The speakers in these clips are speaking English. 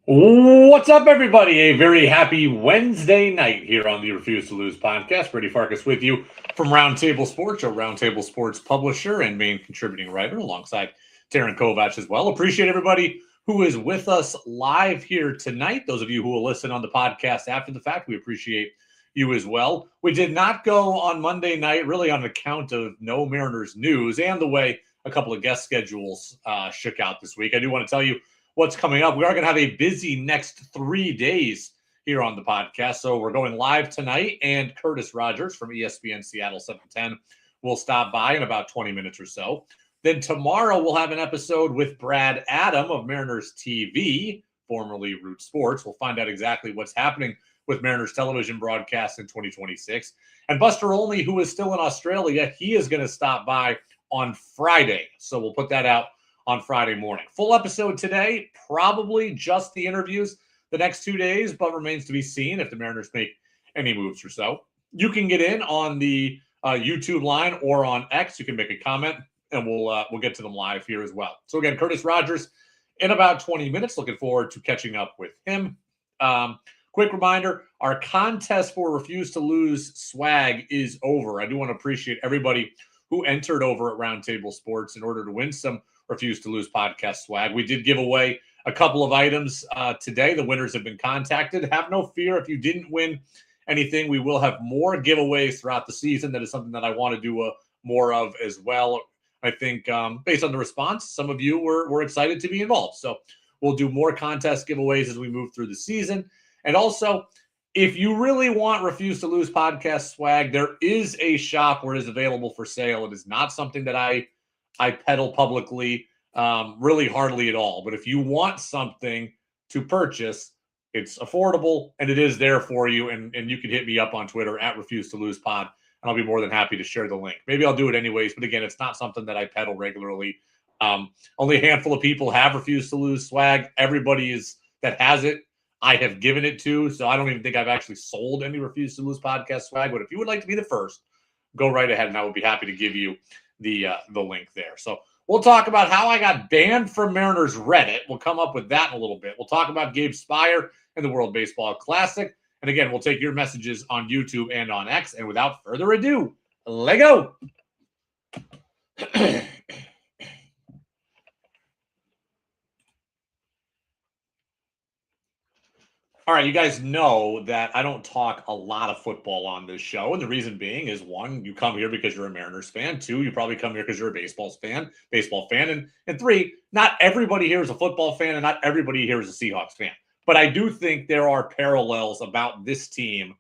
What's up, everybody? A very happy Wednesday night here on the Refuse to Lose podcast. Brady Farkas with you from Roundtable Sports, our Roundtable Sports publisher and main contributing writer, alongside Taryn Kovac as well. Appreciate everybody who is with us live here tonight. Those of you who will listen on the podcast after the fact, we appreciate you as well. We did not go on Monday night, really on account of no Mariners news and the way a couple of guest schedules shook out this week. I do want to tell you what's coming up. We are going to have a busy next 3 days here on the podcast. So we're going live tonight, and Curtis Rogers from ESPN Seattle 710 will stop by in about 20 minutes or so. Then tomorrow we'll have an episode with Brad Adam of Mariners TV, formerly Root Sports. We'll find out exactly what's happening with Mariners television broadcasts in 2026. And Buster Olney, who is still in Australia, he is going to stop by on Friday. So we'll put that out on Friday morning. Full episode today, probably just the interviews the next 2 days, but remains to be seen if the Mariners make any moves or so. You can get in on the YouTube line or on X. You can make a comment, and we'll get to them live here as well. So again, Curtis Rogers in about 20 minutes. Looking forward to catching up with him. Quick reminder, our contest for Refuse to Lose swag is over. I do want to appreciate everybody who entered over at Roundtable Sports in order to win some Refuse to Lose podcast swag. We did give away a couple of items today. The winners have been contacted. Have no fear if you didn't win anything. We will have more giveaways throughout the season. That is something that I want to do more of as well. I think based on the response, some of you were excited to be involved. So we'll do more contest giveaways as we move through the season. And also, if you really want Refuse to Lose podcast swag, there is a shop where it is available for sale. It is not something that I peddle publicly really hardly at all. But if you want something to purchase, it's affordable and it is there for you. And you can hit me up on Twitter at Refuse to Lose Pod, and I'll be more than happy to share the link. Maybe I'll do it anyways. But again, it's not something that I peddle regularly. Only a handful of people have Refuse to Lose swag. Everybody that has it, I have given it to. So I don't even think I've actually sold any Refuse to Lose podcast swag. But if you would like to be the first, go right ahead and I would be happy to give you the link there. So we'll talk about how I got banned from Mariners Reddit. We'll come up with that in a little bit. We'll talk about Gabe Speier and the World Baseball Classic. And again, we'll take your messages on YouTube and on X. And without further ado, let go. All right, you guys know that I don't talk a lot of football on this show. And the reason being is, one, you come here because you're a Mariners fan. Two, you probably come here because you're a baseball fan. And three, not everybody here is a football fan and not everybody here is a Seahawks fan. But I do think there are parallels about this team,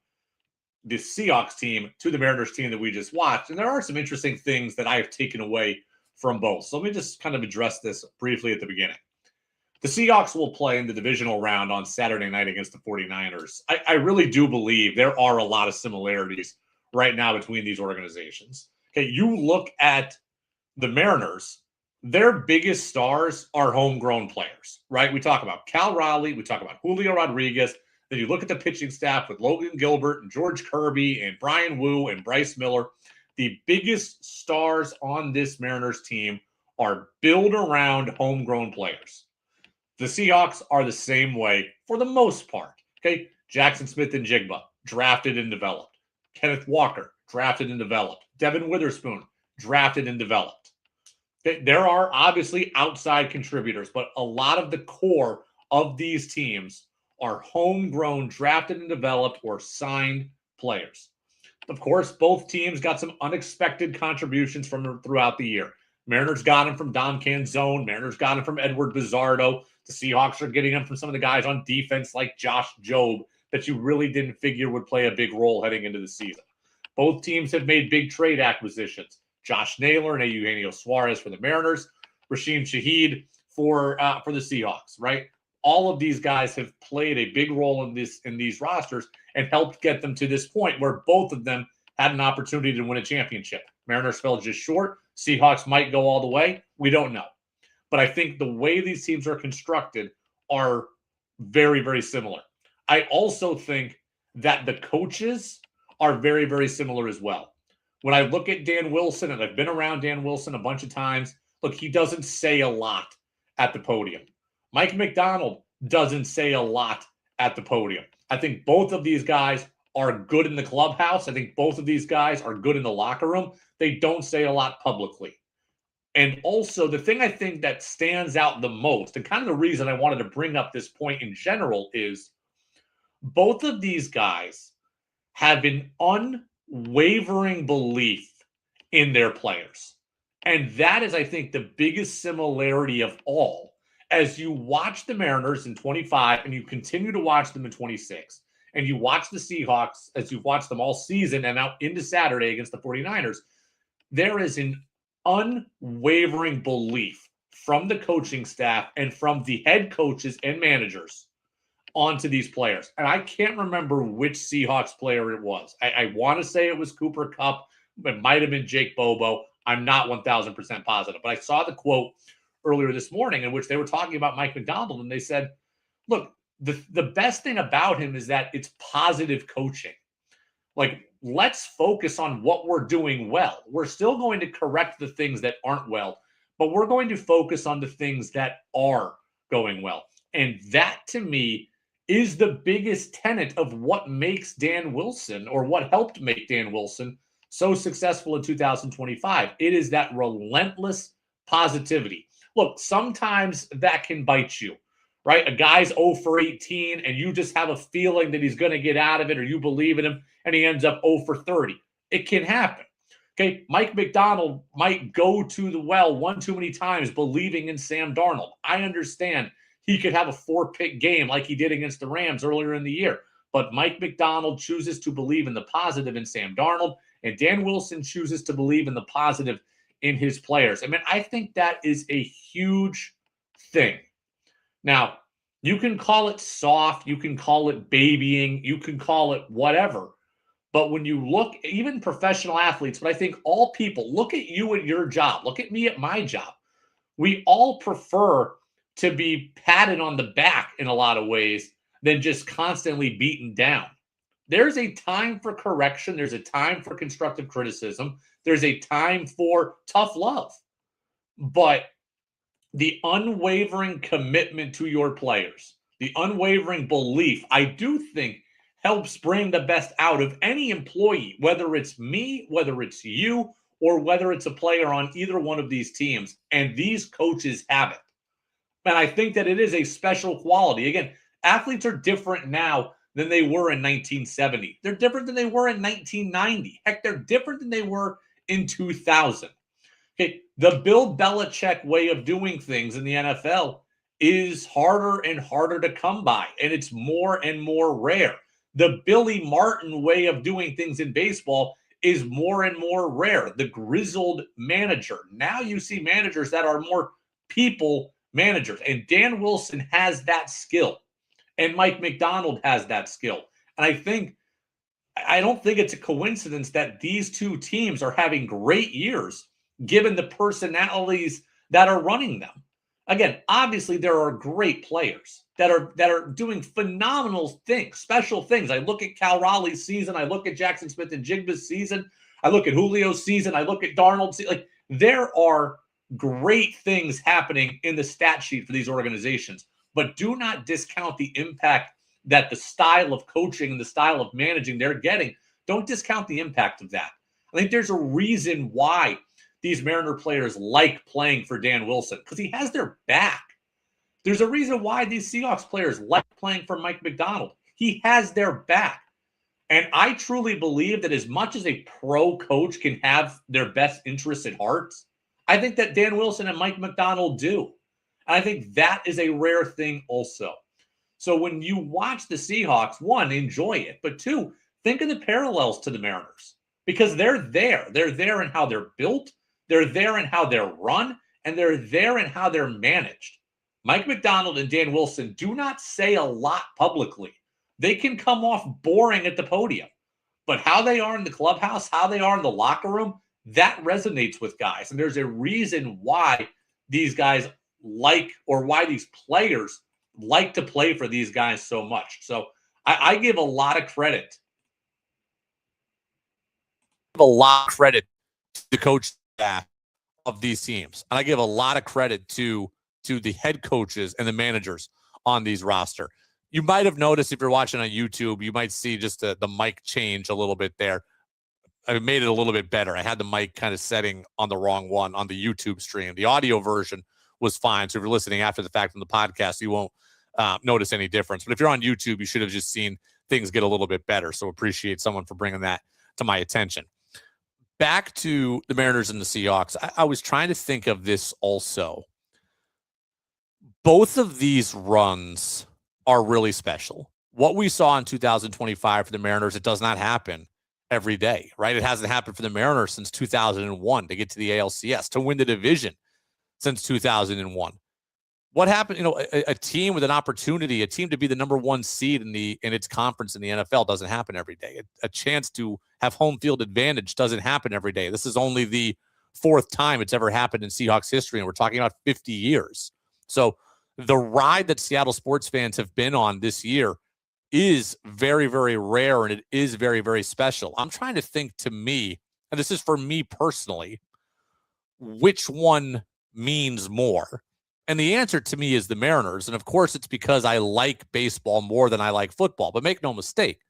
this Seahawks team, to the Mariners team that we just watched. And there are some interesting things that I have taken away from both. So let me just kind of address this briefly at the beginning. The Seahawks will play in the divisional round on Saturday night against the 49ers. I really do believe there are a lot of similarities right now between these organizations. Okay, you look at the Mariners, their biggest stars are homegrown players, right? We talk about Cal Raleigh, we talk about Julio Rodriguez. Then you look at the pitching staff with Logan Gilbert and George Kirby and Brian Wu and Bryce Miller. The biggest stars on this Mariners team are built around homegrown players. The Seahawks are the same way for the most part. Okay, Jackson Smith and Jigba, drafted and developed. Kenneth Walker, drafted and developed. Devin Witherspoon, drafted and developed. Okay? There are obviously outside contributors, but a lot of the core of these teams are homegrown, drafted and developed, or signed players. Of course, both teams got some unexpected contributions from throughout the year. Mariners got him from Dom Canzone. Mariners got him from Edward Bizzardo. The Seahawks are getting him from some of the guys on defense like Josh Jobe that you really didn't figure would play a big role heading into the season. Both teams have made big trade acquisitions. Josh Naylor and Eugenio Suarez for the Mariners. Rasheem Shaheed for the Seahawks, right? All of these guys have played a big role in these rosters and helped get them to this point where both of them had an opportunity to win a championship. Mariners fell just short. Seahawks might go all the way. We don't know. But I think the way these teams are constructed are very, very similar. I also think that the coaches are very, very similar as well. When I look at Dan Wilson, and I've been around Dan Wilson a bunch of times, look, he doesn't say a lot at the podium. Mike McDonald doesn't say a lot at the podium. I think both of these guys are good in the clubhouse. I think both of these guys are good in the locker room. They don't say a lot publicly. And also, the thing I think that stands out the most, and kind of the reason I wanted to bring up this point in general, is both of these guys have an unwavering belief in their players. And that is, I think, the biggest similarity of all. As you watch the Mariners in 25 and you continue to watch them in 26, and you watch the Seahawks as you've watched them all season and out into Saturday against the 49ers, there is an unwavering belief from the coaching staff and from the head coaches and managers onto these players. And I can't remember which Seahawks player it was. I want to say it was Cooper Kupp. It might have been Jake Bobo. I'm not 1,000% positive. But I saw the quote earlier this morning in which they were talking about Mike McDonald, and they said, look, the best thing about him is that it's positive coaching. Like, let's focus on what we're doing well. We're still going to correct the things that aren't well, but we're going to focus on the things that are going well. And that, to me, is the biggest tenet of what makes Dan Wilson, or what helped make Dan Wilson so successful in 2025. It is that relentless positivity. Look, sometimes that can bite you, right? A guy's 0 for 18 and you just have a feeling that he's going to get out of it, or you believe in him, and he ends up 0 for 30. It can happen. Okay, Mike McDonald might go to the well one too many times believing in Sam Darnold. I understand he could have a 4-pick game like he did against the Rams earlier in the year. But Mike McDonald chooses to believe in the positive in Sam Darnold, and Dan Wilson chooses to believe in the positive in his players. I mean, I think that is a huge thing. Now, you can call it soft, you can call it babying, you can call it whatever. But when you look, even professional athletes, but I think all people, look at you at your job, look at me at my job. We all prefer to be patted on the back in a lot of ways than just constantly beaten down. There's a time for correction. There's a time for constructive criticism. There's a time for tough love. But the unwavering commitment to your players, the unwavering belief, I do think helps bring the best out of any employee, whether it's me, whether it's you, or whether it's a player on either one of these teams. And these coaches have it. And I think that it is a special quality. Again, athletes are different now than they were in 1970. They're different than they were in 1990. Heck, they're different than they were in 2000. Okay, the Bill Belichick way of doing things in the NFL is harder and harder to come by, and it's more and more rare. The Billy Martin way of doing things in baseball is more and more rare. The grizzled manager. Now you see managers that are more people managers, and Dan Wilson has that skill, and Mike McDonald has that skill. And I don't think it's a coincidence that these two teams are having great years given the personalities that are running them. Again, obviously there are great players that are doing phenomenal things, special things. I look at Cal Raleigh's season, I look at Jackson Smith and Jigba's season, I look at Julio's season, I look at Darnold's season. Like, there are great things happening in the stat sheet for these organizations, but do not discount the impact that the style of coaching and the style of managing they're getting. Don't discount the impact of that. I think there's a reason why these Mariner players like playing for Dan Wilson, because he has their back. There's a reason why these Seahawks players like playing for Mike McDonald. He has their back. And I truly believe that as much as a pro coach can have their best interests at heart, I think that Dan Wilson and Mike McDonald do. And I think that is a rare thing also. So when you watch the Seahawks, one, enjoy it. But two, think of the parallels to the Mariners. Because they're there. They're there in how they're built. They're there in how they're run. And they're there in how they're managed. Mike McDonald and Dan Wilson do not say a lot publicly. They can come off boring at the podium. But how they are in the clubhouse, how they are in the locker room, that resonates with guys. And there's a reason why these guys like, or why these players like to play for these guys so much. So I give a lot of credit. A lot of credit to the coach staff of these teams. And I give a lot of credit to the head coaches and the managers on these roster. You might have noticed if you're watching on YouTube, you might see just the mic change a little bit there. I made it a little bit better. I had the mic kind of setting on the wrong one on the YouTube stream. The audio version was fine. So if you're listening after the fact on the podcast, you won't notice any difference. But if you're on YouTube, you should have just seen things get a little bit better. So appreciate someone for bringing that to my attention. Back to the Mariners and the Seahawks. I was trying to think of this also. Both of these runs are really special. What we saw in 2025 for the Mariners, it does not happen every day, right? It hasn't happened for the Mariners since 2001 to get to the ALCS, to win the division since 2001. What happened? A team with an opportunity, a team to be the number one seed in its conference in the NFL doesn't happen every day. A chance to have home field advantage doesn't happen every day. This is only the fourth time it's ever happened in Seahawks history, and we're talking about 50 years. So the ride that Seattle sports fans have been on this year is very, very rare, and it is very, very special. I'm trying to think, to me, and this is for me personally, which one means more? And the answer to me is the Mariners. And of course, it's because I like baseball more than I like football. But make no mistake,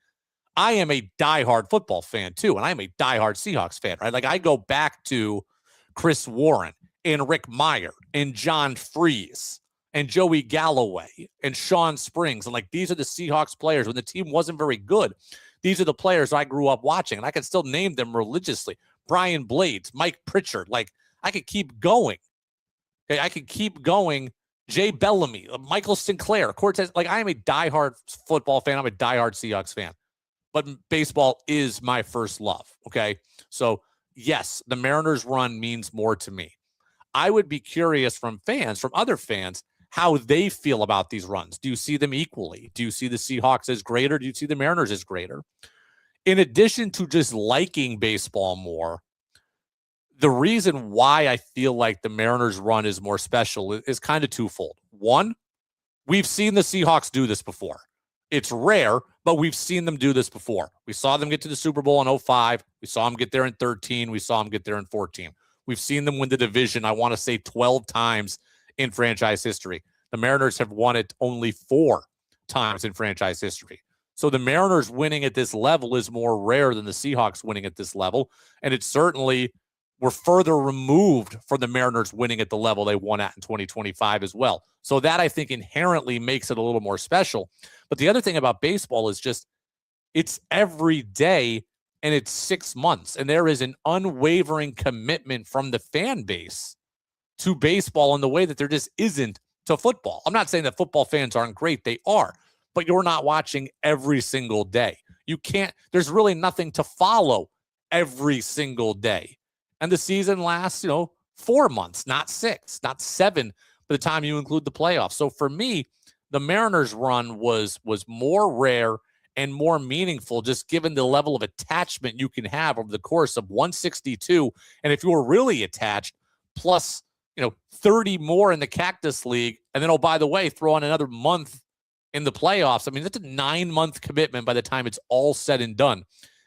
I am a diehard football fan too, and I am a diehard Seahawks fan, right? Like, I go back to Chris Warren and Rick Meyer and John Freese and Joey Galloway and Sean Springs. And like, these are the Seahawks players when the team wasn't very good. These are the players I grew up watching, and I can still name them religiously. Brian Blades, Mike Pritchard. Like, I could keep going. Okay, I could keep going. Jay Bellamy, Michael Sinclair, Cortez. Like, I am a diehard football fan. I'm a diehard Seahawks fan. But baseball is my first love, okay? So, yes, the Mariners run means more to me. I would be curious from other fans, how they feel about these runs. Do you see them equally? Do you see the Seahawks as greater? Do you see the Mariners as greater? In addition to just liking baseball more, the reason why I feel like the Mariners run is more special is kind of twofold. One, we've seen the Seahawks do this before. It's rare, but we've seen them do this before. We saw them get to the Super Bowl in 2005. We saw them get there in 2013. We saw them get there in 2014. We've seen them win the division, I want to say 12 times in franchise history. The Mariners have won it only 4 times in franchise history. So the Mariners winning at this level is more rare than the Seahawks winning at this level. And it's certainly, we're further removed from the Mariners winning at the level they won at in 2025 as well. So that, I think, inherently makes it a little more special. But the other thing about baseball is just, it's every day and it's 6 months. And there is an unwavering commitment from the fan base to baseball in the way that there just isn't to football. I'm not saying that football fans aren't great. They are. But you're not watching every single day. You can't, there's really nothing to follow every single day. And the season lasts, 4 months, not 6, not 7 by the time you include the playoffs. So for me, the Mariners run was more rare and more meaningful, just given the level of attachment you can have over the course of 162. And if you were really attached, plus, 30 more in the Cactus League, and then, oh, by the way, throw on another month in the playoffs. I mean, that's a 9-month commitment by the time it's all said and done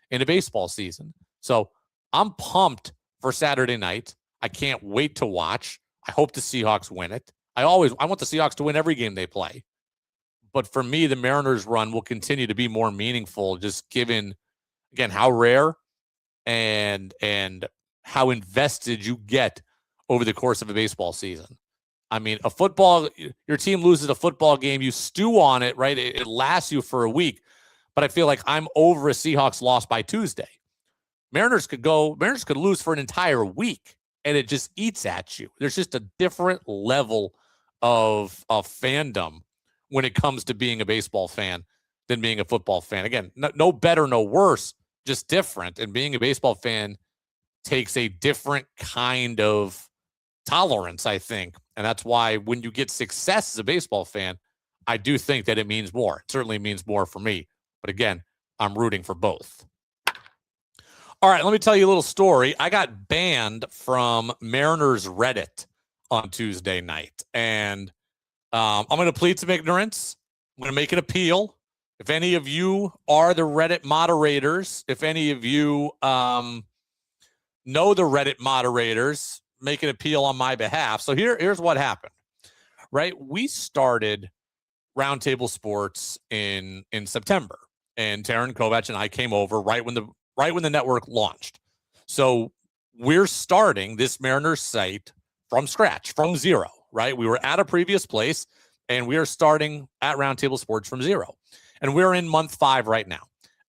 in a baseball season. So I'm pumped for Saturday night. I can't wait to watch. I hope the Seahawks win it. I want the Seahawks to win every game they play. But for me, the Mariners run will continue to be more meaningful, just given, again, how rare and how invested you get over the course of a baseball season. I mean, your team loses a football game, you stew on it, right? It lasts you for a week. But I feel like I'm over a Seahawks loss by Tuesday. Mariners could lose for an entire week, and it just eats at you. There's just a different level of fandom when it comes to being a baseball fan than being a football fan. Again, no better, no worse, just different. And being a baseball fan takes a different kind of tolerance, I think. And that's why when you get success as a baseball fan, I do think that it means more. It certainly means more for me. But again, I'm rooting for both. All right, let me tell you a little story. I got banned from Mariners Reddit on Tuesday night. And I'm going to plead some ignorance. I'm going to make an appeal. If any of you are the Reddit moderators, if any of you know the Reddit moderators, make an appeal on my behalf. So here's what happened, right? We started Roundtable Sports in September, and Taryn Kovacs and I came over right when the network launched. So we're starting this Mariners site from scratch, from zero, right? We were at a previous place, and we are starting at Roundtable Sports from zero. And we're in month 5 right now.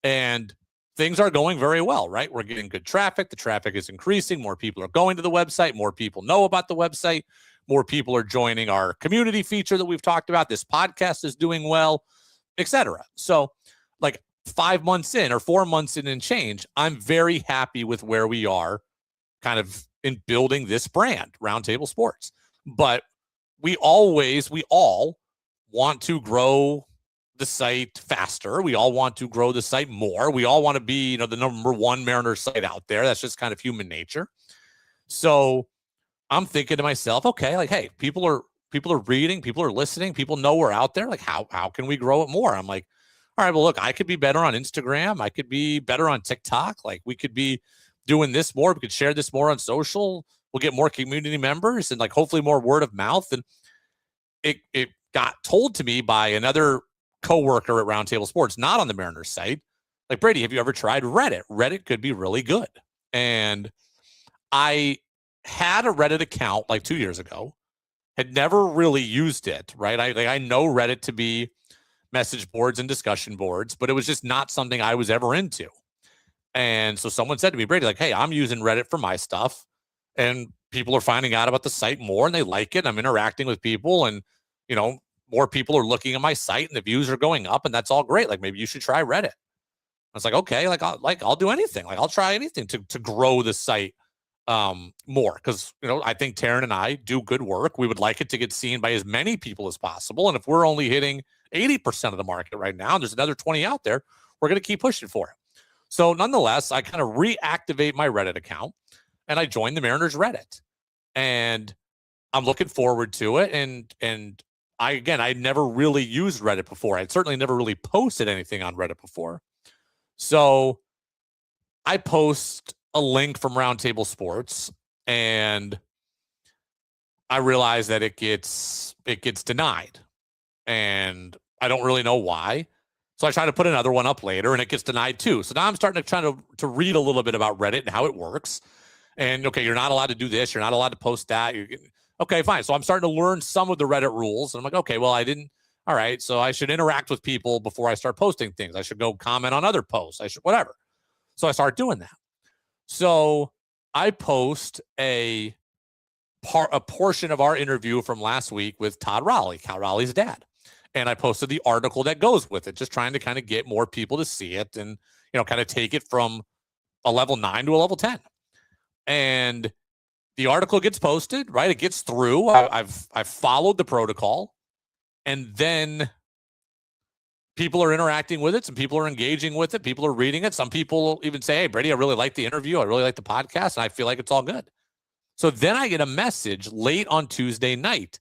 And things are going very well, right? We're getting good traffic. The traffic is increasing. More people are going to the website. More people know about the website. More people are joining our community feature that we've talked about. This podcast is doing well, etc. So like 5 months in or 4 months in and change, I'm very happy with where we are kind of in building this brand, Roundtable Sports. But we all want to grow the site faster. We all want to grow the site more. We all want to be, the number one Mariners site out there. That's just kind of human nature. So I'm thinking to myself, okay, like, hey, people are reading, people are listening, people know we're out there. Like, how can we grow it more? I'm like, all right, well, look, I could be better on Instagram. I could be better on TikTok. Like, we could be doing this more. We could share this more on social. We'll get more community members and like hopefully more word of mouth. And it got told to me by another coworker at Roundtable Sports, not on the Mariners site, like, Brady, have you ever tried Reddit? Reddit could be really good. And I had a Reddit account like 2 years ago, had never really used it, right? I know Reddit to be message boards and discussion boards, but it was just not something I was ever into. And so someone said to me, Brady, like, hey, I'm using Reddit for my stuff, and people are finding out about the site more and they like it. I'm interacting with people, and, more people are looking at my site and the views are going up, and that's all great. Like, maybe you should try Reddit. I was like, okay, I'll do anything. Like, I'll try anything to grow the site more, because I think Taryn and I do good work. We would like it to get seen by as many people as possible, and if we're only hitting 80% of the market right now and there's another 20 out there, we're going to keep pushing for it. So nonetheless, I kind of reactivate my Reddit account and I joined the Mariners Reddit, and I'm looking forward to it. And I never really used Reddit before. I'd certainly never really posted anything on Reddit before. So I post a link from Roundtable Sports, and I realize that it gets denied, and I don't really know why. So I try to put another one up later, and it gets denied too. So now I'm starting to try to read a little bit about Reddit and how it works. And okay, you're not allowed to do this. You're not allowed to post that. Okay, fine. So I'm starting to learn some of the Reddit rules. And I'm like, okay, well, I didn't. All right. So I should interact with people before I start posting things. I should go comment on other posts. I should, whatever. So I start doing that. So I post a portion of our interview from last week with Todd Raleigh, Cal Raleigh's dad. And I posted the article that goes with it, just trying to kind of get more people to see it and, kind of take it from a level 9 to a level 10. And the article gets posted, right? It gets through. I've followed the protocol, and then people are interacting with it. Some people are engaging with it. People are reading it. Some people even say, hey, Brady, I really like the interview. I really like the podcast, and I feel like it's all good. So then I get a message late on Tuesday night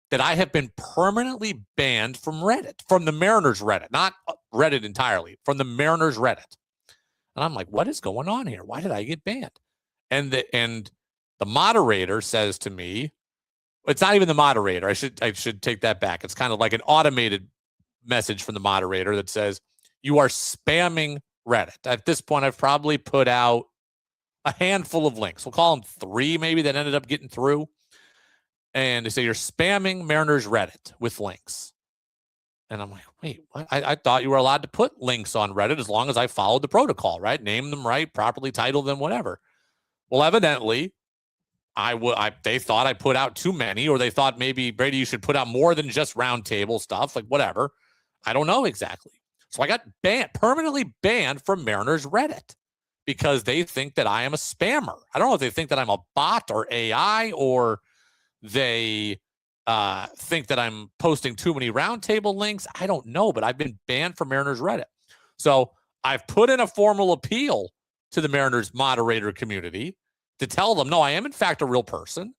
that I have been permanently banned from Reddit, from the Mariners Reddit, not Reddit entirely, from the Mariners Reddit. And I'm like, what is going on here? Why did I get banned? And the moderator says to me, it's not even the moderator. I should take that back. It's kind of like an automated message from the moderator that says, you are spamming Reddit. At this point, I've probably put out a handful of links. We'll call them 3 maybe that ended up getting through. And they say, you're spamming Mariners Reddit with links. And I'm like, wait, what? I thought you were allowed to put links on Reddit as long as I followed the protocol, right? Name them right, properly title them, whatever. Well, evidently, they thought I put out too many, or they thought maybe, Brady, you should put out more than just Roundtable stuff, like whatever. I don't know exactly. So I got permanently banned from Mariners Reddit because they think that I am a spammer. I don't know if they think that I'm a bot or AI, or they think that I'm posting too many Roundtable links. I don't know, but I've been banned from Mariners Reddit. So I've put in a formal appeal to the Mariners moderator community to tell them, no, I am in fact a real person.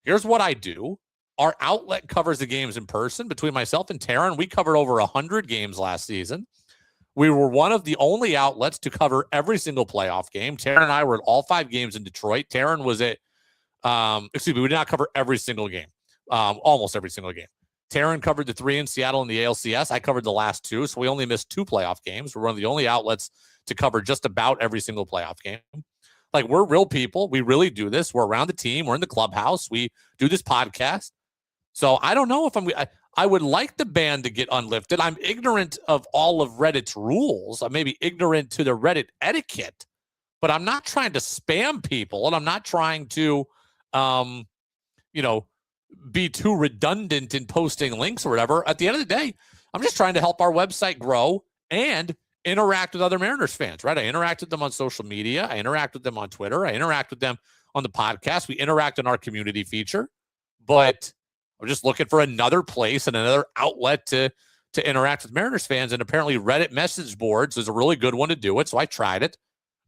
Here's what I do. Our outlet covers the games in person. Between myself and Taryn, we covered over 100 games last season. We were one of the only outlets to cover every single playoff game. Taryn and I were at all 5 games in Detroit. Taryn was at, we did not cover every single game, almost every single game. Taryn covered the 3 in Seattle in the ALCS. I covered the last 2, so we only missed 2 playoff games. We're one of the only outlets to cover just about every single playoff game. Like, we're real people. We really do this. We're around the team. We're in the clubhouse. We do this podcast. So I don't know if I would like the ban to get unlifted. I'm ignorant of all of Reddit's rules. I may be ignorant to the Reddit etiquette, but I'm not trying to spam people, and I'm not trying to, be too redundant in posting links or whatever. At the end of the day, I'm just trying to help our website grow and interact with other Mariners fans, right? I interact with them on social media. I interact with them on Twitter. I interact with them on the podcast. We interact in our community feature, but I'm just looking for another place and another outlet to interact with Mariners fans. And apparently Reddit message boards is a really good one to do it. So I tried it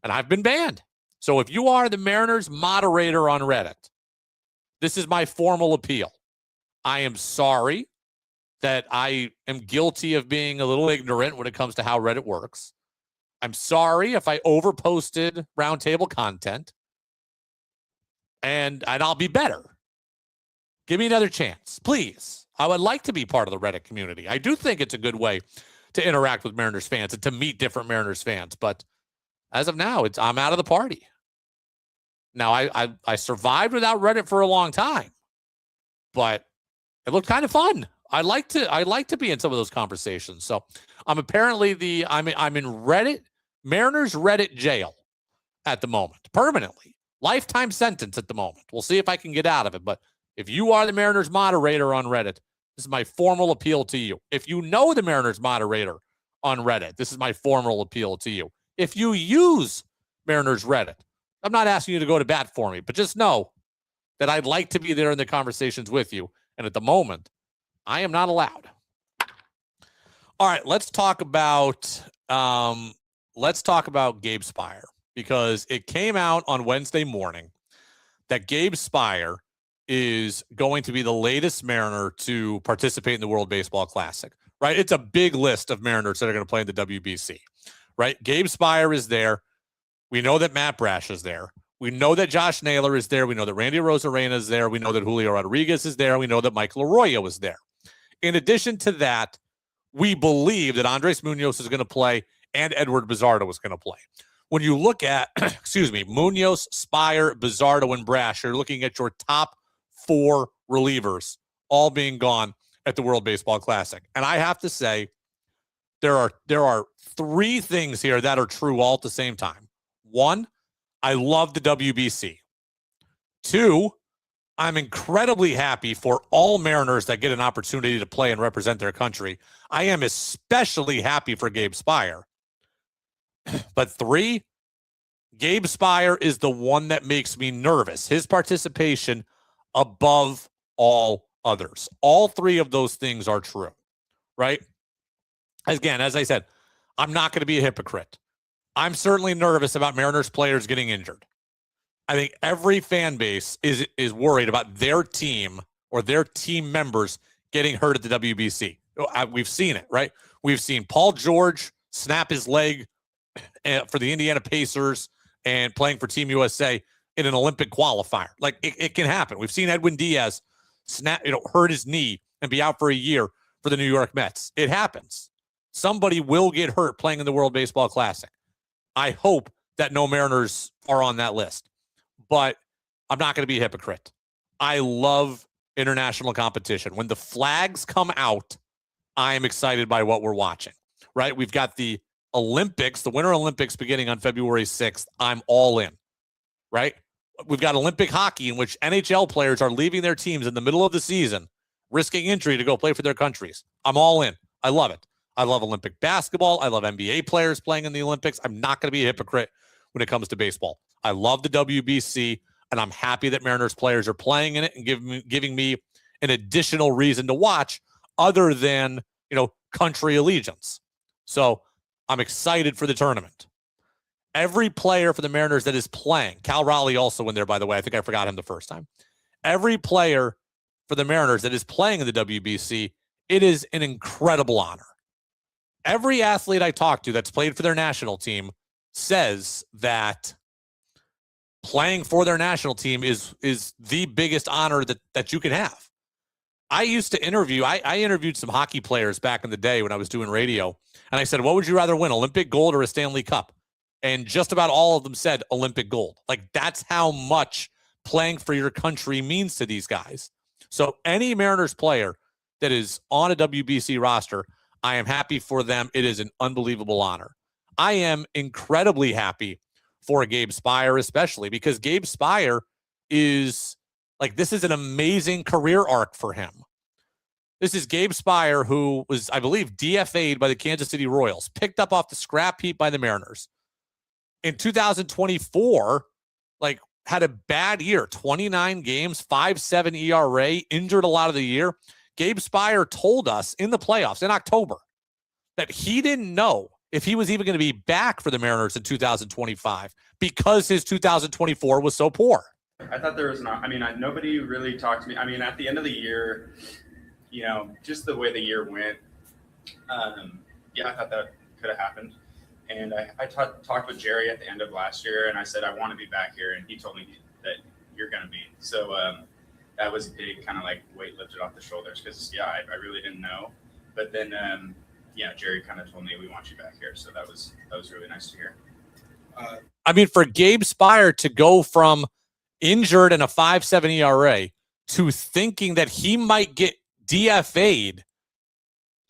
and I've been banned. So if you are the Mariners moderator on Reddit, this is my formal appeal. I am sorry that I am guilty of being a little ignorant when it comes to how Reddit works. I'm sorry if I overposted roundtable content, and I'll be better. Give me another chance, please. I would like to be part of the Reddit community. I do think it's a good way to interact with Mariners fans and to meet different Mariners fans. But as of now, I'm out of the party. Now, I survived without Reddit for a long time, but it looked kind of fun. I like to be in some of those conversations. So I'm apparently I'm in Mariners Reddit jail at the moment, permanently. Lifetime sentence at the moment. We'll see if I can get out of it. But if you are the Mariners moderator on Reddit, this is my formal appeal to you. If you know the Mariners moderator on Reddit, this is my formal appeal to you. If you use Mariners Reddit, I'm not asking you to go to bat for me, but just know that I'd like to be there in the conversations with you. And at the moment, I am not allowed. All right, let's talk about Gabe Spire, because it came out on Wednesday morning that Gabe Spire is going to be the latest Mariner to participate in the World Baseball Classic, right? It's a big list of Mariners that are going to play in the WBC, right? Gabe Spire is there. We know that Matt Brash is there. We know that Josh Naylor is there. We know that Randy Rosarena is there. We know that Julio Rodriguez is there. We know that Michael Arroyo is there. In addition to that, we believe that Andres Munoz is going to play and Edward Bizardo is going to play. When you look at, Munoz, Spire, Bizardo, and Brash, you're looking at your top 4 relievers all being gone at the World Baseball Classic. And I have to say, there are 3 things here that are true all at the same time. 1, I love the WBC. 2, I'm incredibly happy for all Mariners that get an opportunity to play and represent their country. I am especially happy for Gabe Spire. But 3, Gabe Spire is the one that makes me nervous. His participation above all others. All 3 of those things are true, right? Again, as I said, I'm not going to be a hypocrite. I'm certainly nervous about Mariners players getting injured. I think every fan base is worried about their team or their team members getting hurt at the WBC. We've seen it, right? We've seen Paul George snap his leg for the Indiana Pacers and playing for Team USA in an Olympic qualifier. Like, it can happen. We've seen Edwin Diaz hurt his knee and be out for a year for the New York Mets. It happens. Somebody will get hurt playing in the World Baseball Classic. I hope that no Mariners are on that list, but I'm not going to be a hypocrite. I love international competition. When the flags come out, I am excited by what we're watching, right? We've got the Olympics, the Winter Olympics beginning on February 6th. I'm all in, right? We've got Olympic hockey in which NHL players are leaving their teams in the middle of the season, risking injury to go play for their countries. I'm all in. I love it. I love Olympic basketball. I love NBA players playing in the Olympics. I'm not going to be a hypocrite when it comes to baseball. I love the WBC, and I'm happy that Mariners players are playing in it and giving me an additional reason to watch other than, country allegiance. So I'm excited for the tournament. Every player for the Mariners that is playing, Cal Raleigh also in there, by the way. I think I forgot him the first time. Every player for the Mariners that is playing in the WBC, it is an incredible honor. Every athlete I talk to that's played for their national team says that playing for their national team is the biggest honor that you can have. I used to interview, I interviewed some hockey players back in the day when I was doing radio. And I said, what would you rather win, Olympic gold or a Stanley Cup? And just about all of them said Olympic gold. Like, that's how much playing for your country means to these guys. So any Mariners player that is on a WBC roster, I am happy for them. It is an unbelievable honor. I am incredibly happy for Gabe Speier, especially because Gabe Speier is like, this is an amazing career arc for him. This is Gabe Speier, who was, I believe, DFA'd by the Kansas City Royals, picked up off the scrap heap by the Mariners. In 2024, like, had a bad year, 29 games, 5.7 ERA, injured a lot of the year. Gabe Speier told us in the playoffs in October that he didn't know if he was even going to be back for the Mariners in 2025 because his 2024 was so poor. I thought there was nobody really talked to me. I mean, at the end of the year, just the way the year went, I thought that could have happened. And I talked with Jerry at the end of last year, and I said, I want to be back here. And he told me that you're going to be. So that was a big kind of like weight lifted off the shoulders because, I really didn't know. But then, Jerry kind of told me, we want you back here. So that was really nice to hear. For Gabe Speier to go from injured in a 5.7 ERA to thinking that he might get DFA'd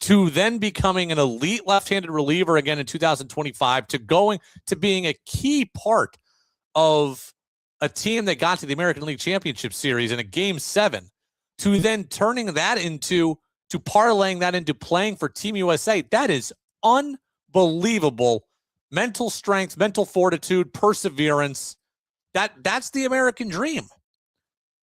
to then becoming an elite left-handed reliever again in 2025 to going to being a key part of a team that got to the American League Championship Series in a Game 7 to then turning that into parlaying that into playing for Team USA. That is unbelievable mental strength, mental fortitude, perseverance. That's the American dream.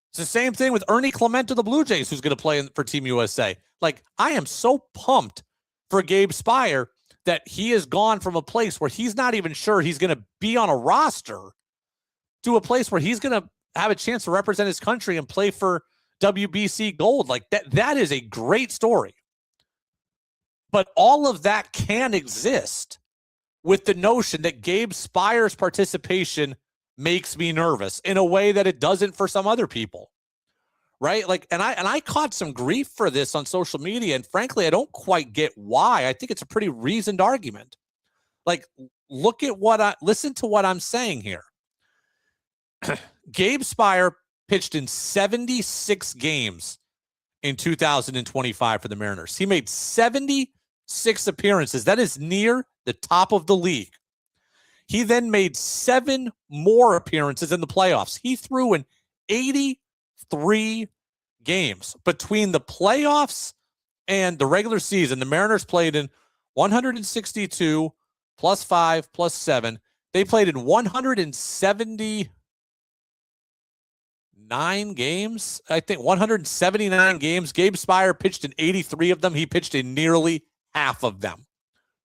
It's the same thing with Ernie Clement of the Blue Jays, who's going to play for Team USA. Like, I am so pumped for Gabe Speier that he has gone from a place where he's not even sure he's going to be on a roster to a place where he's going to have a chance to represent his country and play for WBC gold. Like, that is a great story. But all of that can exist with the notion that Gabe Speier's participation makes me nervous in a way that it doesn't for some other people, right? Like, and I caught some grief for this on social media, and frankly, I don't quite get why. I think it's a pretty reasoned argument. Like, listen to what I'm saying here. Gabe Speier pitched in 76 games in 2025 for the Mariners. He made 76 appearances. That is near the top of the league. He then made 7 more appearances in the playoffs. He threw in 83 games. Between the playoffs and the regular season, the Mariners played in 162 plus 5 plus 7. They played in 179 games. I think 179 games. Gabe Speier pitched in 83 of them. He pitched in nearly half of them.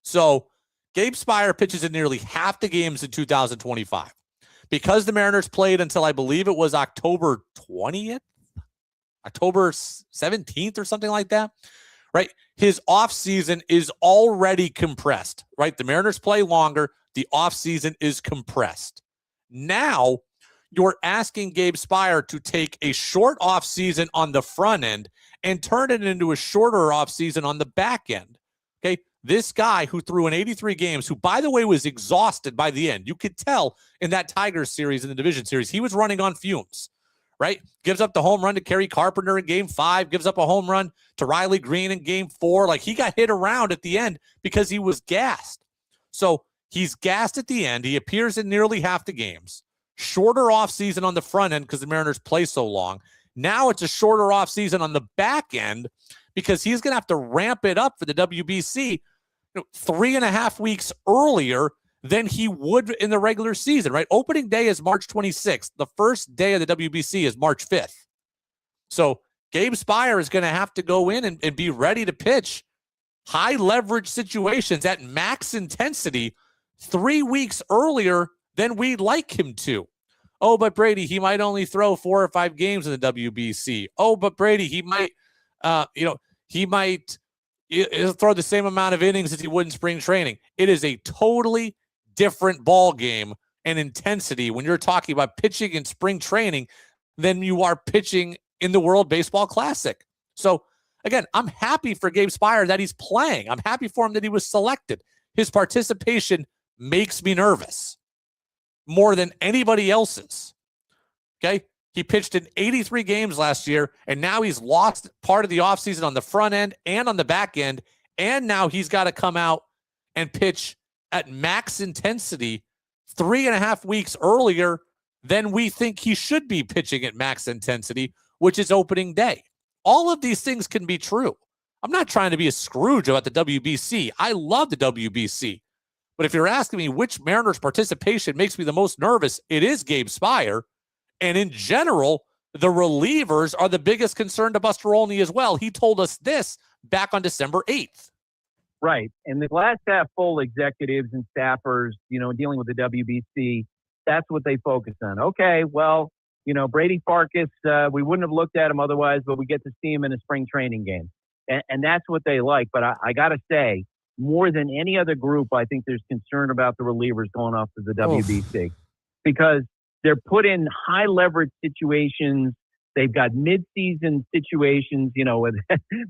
So Gabe Speier pitches in nearly half the games in 2025. Because the Mariners played until I believe it was October 20th, October 17th or something like that, right? His offseason is already compressed, right? The Mariners play longer. The offseason is compressed. Now you're asking Gabe Speier to take a short offseason on the front end and turn it into a shorter offseason on the back end. Okay. This guy who threw in 83 games, who, by the way, was exhausted by the end. You could tell in that Tigers series, in the division series, he was running on fumes, right? Gives up the home run to Kerry Carpenter in Game 5, gives up a home run to Riley Green in Game 4. Like, he got hit around at the end because he was gassed. So he's gassed at the end. He appears in nearly half the games. Shorter offseason on the front end because the Mariners play so long. Now it's a shorter offseason on the back end because he's going to have to ramp it up for the WBC 3.5 weeks earlier than he would in the regular season, right? Opening day is March 26th. The first day of the WBC is March 5th. So Gabe Speier is going to have to go in and be ready to pitch high leverage situations at max intensity 3 weeks earlier than we'd like him to. Oh, but Brady, he might only throw 4 or 5 games in the WBC. Oh, but Brady, he might, he'll throw the same amount of innings as he would in spring training. It is a totally different ball game and intensity when you're talking about pitching in spring training than you are pitching in the World Baseball Classic. So again, I'm happy for Gabe Spire that he's playing. I'm happy for him that he was selected. His participation makes me nervous more than anybody else's. Okay. He pitched in 83 games last year, and now he's lost part of the offseason on the front end and on the back end. And now he's got to come out and pitch at max intensity 3.5 weeks earlier than we think he should be pitching at max intensity, which is opening day. All of these things can be true. I'm not trying to be a Scrooge about the WBC. I love the WBC. But if you're asking me which Mariners participation makes me the most nervous, it is Gabe Spire. And in general, the relievers are the biggest concern to Buster Olney as well. He told us this back on December 8th. Right. And the glass half full executives and staffers, dealing with the WBC, that's what they focus on. Okay, well, Brady Farkas, we wouldn't have looked at him otherwise, but we get to see him in a spring training game. And that's what they like. But I got to say, more than any other group, I think there's concern about the relievers going off to the WBC because they're put in high leverage situations. They've got mid-season situations, with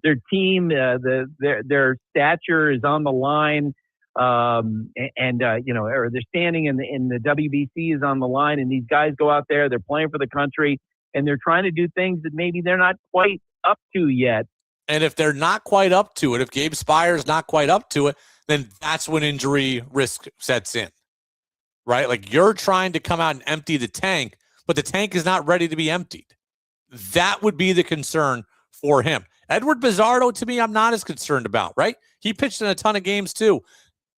their team, their stature is on the line, or they're standing in the WBC is on the line, and these guys go out there, they're playing for the country, and they're trying to do things that maybe they're not quite up to yet. And if they're not quite up to it, if Gabe Spire's not quite up to it, then that's when injury risk sets in, right? Like you're trying to come out and empty the tank, but the tank is not ready to be emptied. That would be the concern for him. Edward Bizardo, to me, I'm not as concerned about, right? He pitched in a ton of games too.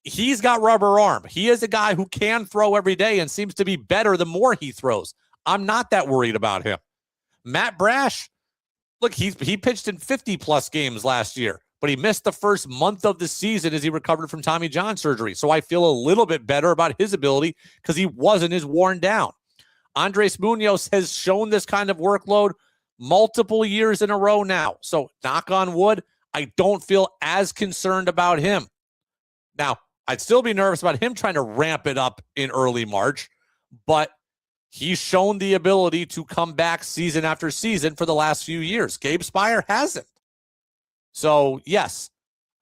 He's got rubber arm. He is a guy who can throw every day and seems to be better the more he throws. I'm not that worried about him. Matt Brash, look, he pitched in 50-plus games last year, but he missed the first month of the season as he recovered from Tommy John surgery. So I feel a little bit better about his ability because he wasn't as worn down. Andres Munoz has shown this kind of workload multiple years in a row now. So knock on wood, I don't feel as concerned about him. Now, I'd still be nervous about him trying to ramp it up in early March, but he's shown the ability to come back season after season for the last few years. Gabe Spire hasn't. So, yes,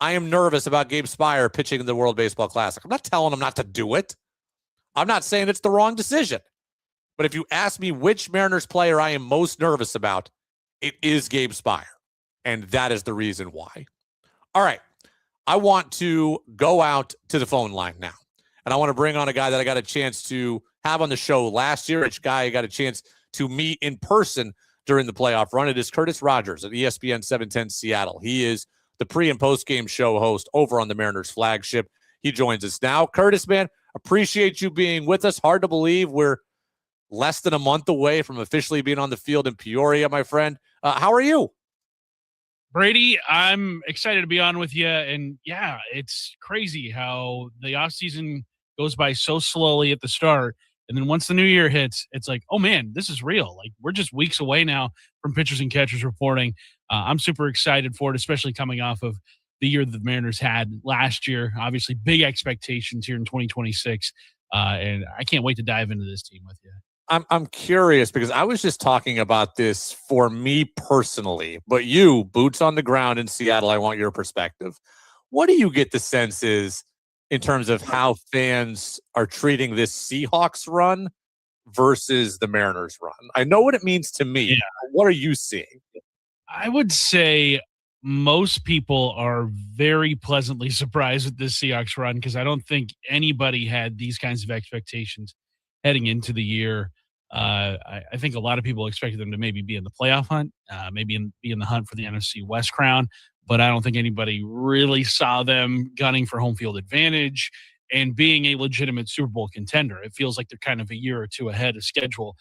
I am nervous about Gabe Spire pitching in the World Baseball Classic. I'm not telling him not to do it. I'm not saying it's the wrong decision. But if you ask me which Mariners player I am most nervous about, it is Gabe Spire. And that is the reason why. All right. I want to go out to the phone line now. And I want to bring on a guy that I got a chance to have on the show last year. It's a guy I got a chance to meet in person during the playoff run. It is Curtis Rogers at ESPN 710 Seattle. He is the pre- and post-game show host over on the Mariners flagship. He joins us now. Curtis, man, appreciate you being with us. Hard to believe we're less than a month away from officially being on the field in Peoria, my friend. How are you? Brady, I'm excited to be on with you. And yeah, it's crazy how the offseason goes by so slowly at the start. And then once the new year hits, it's like, oh man, this is real. Like we're just weeks away now from pitchers and catchers reporting. I'm super excited for it, especially coming off of the year that the Mariners had last year. Obviously big expectations here in 2026. And I can't wait to dive into this team with you. I'm curious because I was just talking about this for me personally, but you, boots on the ground in Seattle, I want your perspective. What do you get the sense is in terms of how fans are treating this Seahawks run versus the Mariners run? I know what it means to me. Yeah. What are you seeing? I would say most people are very pleasantly surprised with this Seahawks run because I don't think anybody had these kinds of expectations heading into the year. I think a lot of people expected them to maybe be in the playoff hunt, be in the hunt for the NFC West crown, but I don't think anybody really saw them gunning for home field advantage and being a legitimate Super Bowl contender. It feels like they're kind of a year or two ahead of schedule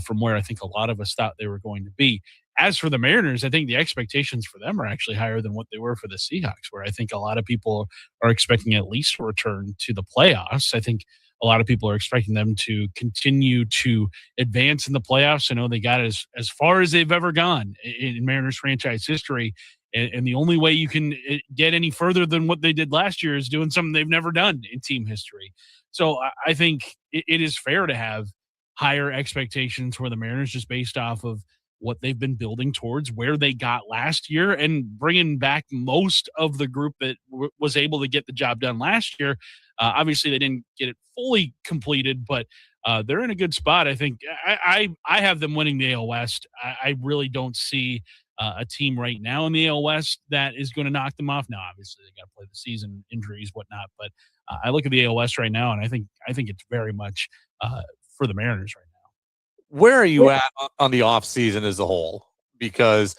from where I think a lot of us thought they were going to be. As for the Mariners, I think the expectations for them are actually higher than what they were for the Seahawks, where I think a lot of people are expecting at least a return to the playoffs. I think a lot of people are expecting them to continue to advance in the playoffs. I know they got as far as they've ever gone in Mariners franchise history. And the only way you can get any further than what they did last year is doing something they've never done in team history. So I think it is fair to have higher expectations for the Mariners just based off of what they've been building towards, where they got last year, and bringing back most of the group that was able to get the job done last year. Obviously, they didn't get it fully completed, but they're in a good spot. I think I have them winning the AL West. I really don't see a team right now in the AL West that is going to knock them off. Now, obviously, they got to play the season, injuries, whatnot. But I look at the AL West right now, and I think it's very much for the Mariners right now. Where are you at on the offseason as a whole? Because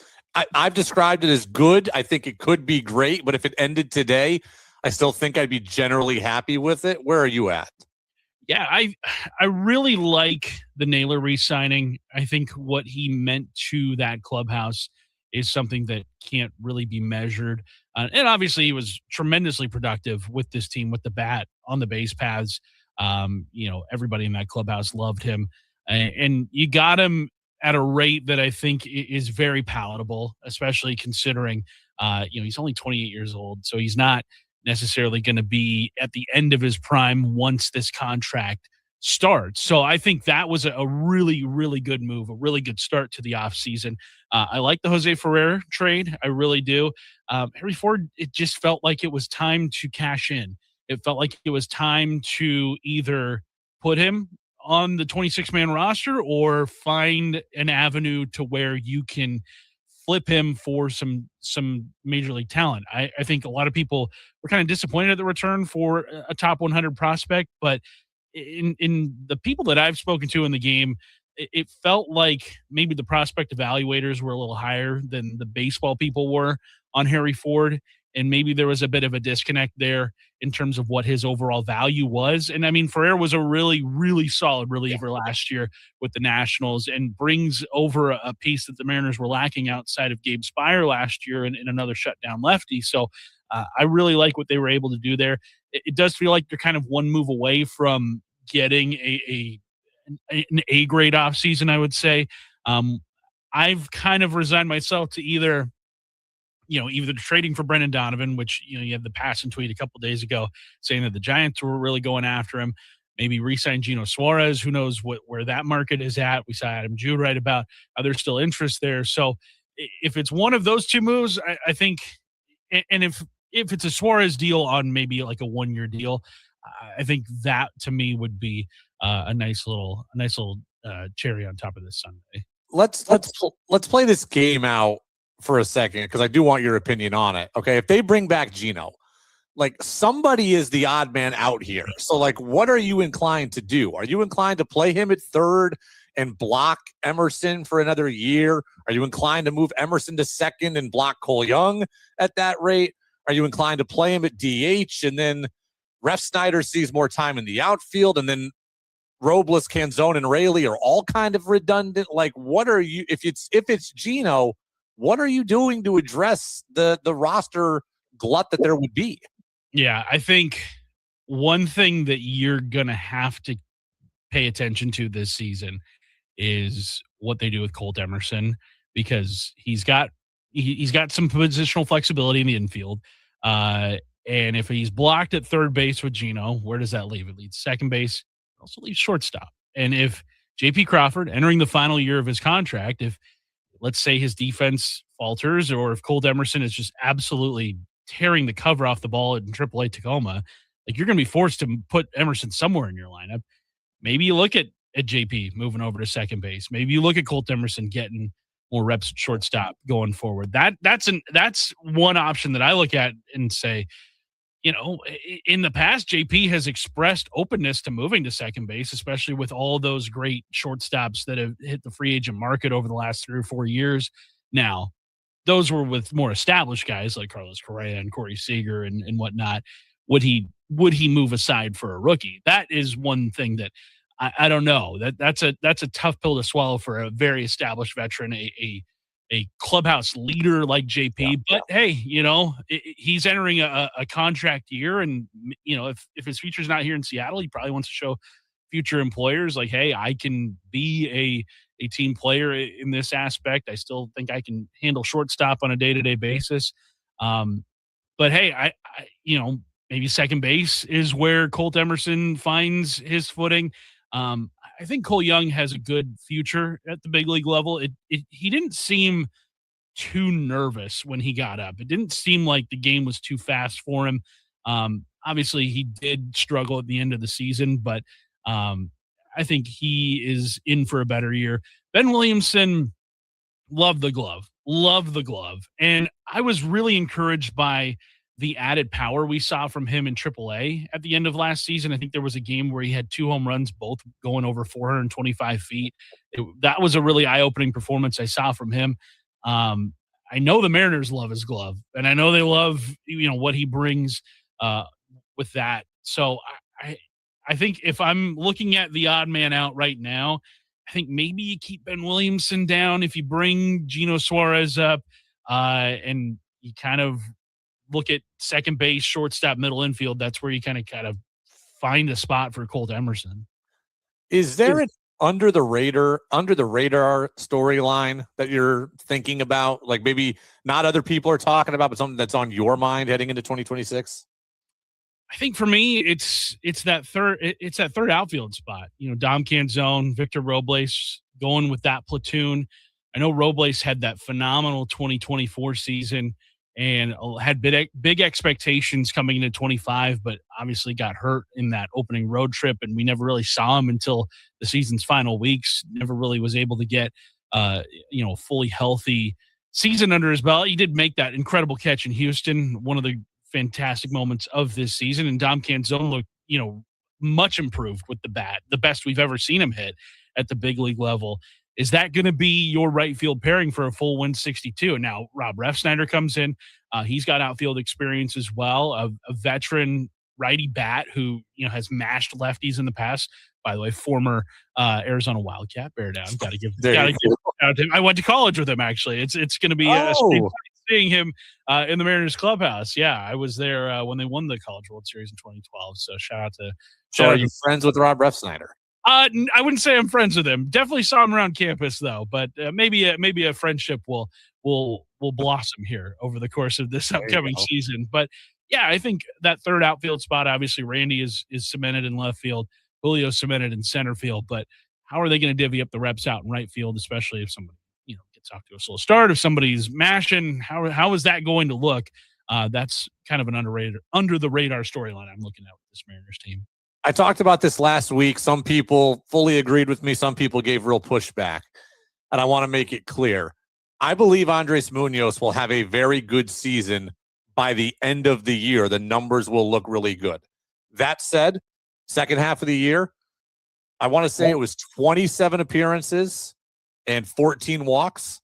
I've described it as good. I think it could be great, but if it ended today, I still think I'd be generally happy with it. Where are you at? Yeah, I really like the Naylor re-signing. I think what he meant to that clubhouse is something that can't really be measured. And obviously, he was tremendously productive with this team, with the bat, on the base paths. Everybody in that clubhouse loved him. And you got him at a rate that I think is very palatable, especially considering, he's only 28 years old. So he's not necessarily going to be at the end of his prime once this contract starts. So I think that was a really, really good move, a really good start to the offseason. I like the Jose Ferrer trade. I really do. Henry Ford, it just felt like it was time to cash in. It felt like it was time to either put him on the 26-man roster or find an avenue to where you can flip him for some major league talent. I think a lot of people were kind of disappointed at the return for a top 100 prospect, but in the people that I've spoken to in the game, it felt like maybe the prospect evaluators were a little higher than the baseball people were on Harry Ford. And maybe there was a bit of a disconnect there in terms of what his overall value was. And I mean, Ferrer was a really, really solid reliever last year with the Nationals and brings over a piece that the Mariners were lacking outside of Gabe Spire last year and another shutdown lefty. So I really like what they were able to do there. It does feel like they're kind of one move away from getting an A-grade offseason, I would say. I've kind of resigned myself to either trading for Brendan Donovan, which, you had the pass and tweet a couple days ago saying that the Giants were really going after him, maybe re-sign Gino Suarez. Who knows where that market is at. We saw Adam Jude write about how there's still interest there. So if it's one of those two moves, I think, and if it's a Suarez deal on maybe like a 1-year deal, I think that to me would be a nice little cherry on top of this Sunday. Let's play this game out for a second, because I do want your opinion on it. Okay, if they bring back Gino, like, somebody is the odd man out here. So, like, what are you inclined to do? Are you inclined to play him at third and block Emerson for another year? Are you inclined to move Emerson to second and block Cole Young at that rate? Are you inclined to play him at DH and then Ref Snyder sees more time in the outfield, and then Robles, Canzone, and Raley are all kind of redundant? Like, what are you, if it's Gino, what are you doing to address the roster glut that there would be? Yeah, I think one thing that you're going to have to pay attention to this season is what they do with Colt Emerson, because he's got some positional flexibility in the infield. And if he's blocked at third base with Gino, where does that leave? It leaves second base, it also leaves shortstop. And if JP Crawford, entering the final year of his contract, if let's say his defense falters, or if Colt Emerson is just absolutely tearing the cover off the ball in AAA Tacoma, like, you're going to be forced to put Emerson somewhere in your lineup. Maybe you look at JP moving over to second base. Maybe you look at Colt Emerson getting more reps at shortstop going forward. That's one option that I look at and say, in the past, JP has expressed openness to moving to second base, especially with all those great shortstops that have hit the free agent market over the last 3 or 4 years. Now, those were with more established guys like Carlos Correa and Corey Seager and whatnot. Would he move aside for a rookie? That is one thing that I don't know. That's a tough pill to swallow for a very established veteran, a clubhouse leader like JP. But hey, he's entering a contract year, and if his future's not here in Seattle, he probably wants to show future employers like, hey, I can be a team player in this aspect. I still think I can handle shortstop on a day-to-day basis. But hey, I maybe second base is where Colt Emerson finds his footing. I think Cole Young has a good future at the big league level. He didn't seem too nervous when he got up. It didn't seem like the game was too fast for him. Obviously, he did struggle at the end of the season, but I think he is in for a better year. Ben Williamson, love the glove. And I was really encouraged by the added power we saw from him in AAA at the end of last season. I think there was a game where he had 2 home runs, both going over 425 feet. That was a really eye-opening performance I saw from him. I know the Mariners love his glove, and I know they love, what he brings with that. So I think if I'm looking at the odd man out right now, I think maybe you keep Ben Williamson down if you bring Gino Suarez up, and you kind of look at second base, shortstop, middle infield. That's where you kind of find a spot for Colt Emerson. Is there an under the radar storyline that you're thinking about? Like maybe not other people are talking about, but something that's on your mind heading into 2026? I think for me, it's that third outfield spot. Dom Canzone, Victor Robles going with that platoon. I know Robles had that phenomenal 2024 season and had big expectations coming into 25, but obviously got hurt in that opening road trip, and we never really saw him until the season's final weeks. Never really was able to get fully healthy season under his belt. He did make that incredible catch in Houston, one of the fantastic moments of this season, and Dom Canzone looked, much improved with the bat, the best we've ever seen him hit at the big league level. Is that going to be your right field pairing for a full 162? Now, Rob Refsnyder comes in. He's got outfield experience as well, a veteran righty bat who, has mashed lefties in the past. By the way, former Arizona Wildcat, bear down. Got to give out to him. I went to college with him, actually. It's going to be seeing him in the Mariners clubhouse. Yeah, I was there when they won the College World Series in 2012. So shout out to. So are you friends with Rob Refsnyder? I wouldn't say I'm friends with him. Definitely saw him around campus though, but maybe a friendship will blossom here over the course of this upcoming season. But yeah, I think that third outfield spot, obviously Randy is cemented in left field, Julio cemented in center field, but how are they going to divvy up the reps out in right field, especially if somebody, gets off to a slow start, if somebody's mashing, how is that going to look? That's kind of an under the radar storyline I'm looking at with this Mariners team. I talked about this last week. Some people fully agreed with me. Some people gave real pushback. And I want to make it clear. I believe Andres Munoz will have a very good season by the end of the year. The numbers will look really good. That said, second half of the year, I want to say it was 27 appearances and 14 walks.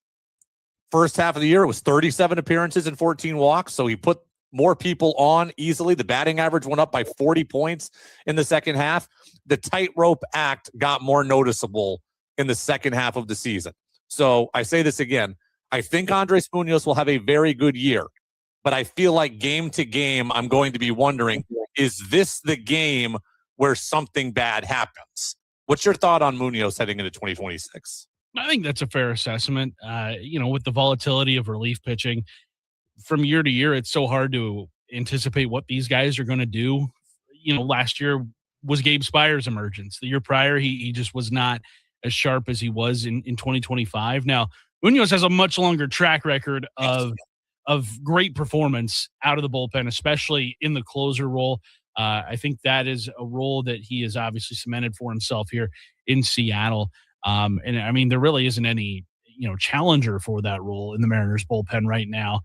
First half of the year, it was 37 appearances and 14 walks. So he put more people on easily. The batting average went up by 40 points in the second half. The tightrope act got more noticeable in the second half of the season. So I say this again. I think Andres Munoz will have a very good year, but I feel like game to game, I'm going to be wondering, is this the game where something bad happens? What's your thought on Munoz heading into 2026? I think that's a fair assessment. With the volatility of relief pitching, from year to year, it's so hard to anticipate what these guys are going to do. Last year was Gabe Spire's emergence. The year prior, he just was not as sharp as he was in 2025. Now, Munoz has a much longer track record of great performance out of the bullpen, especially in the closer role. I think that is a role that he has obviously cemented for himself here in Seattle. And I mean, there really isn't any, challenger for that role in the Mariners bullpen right now.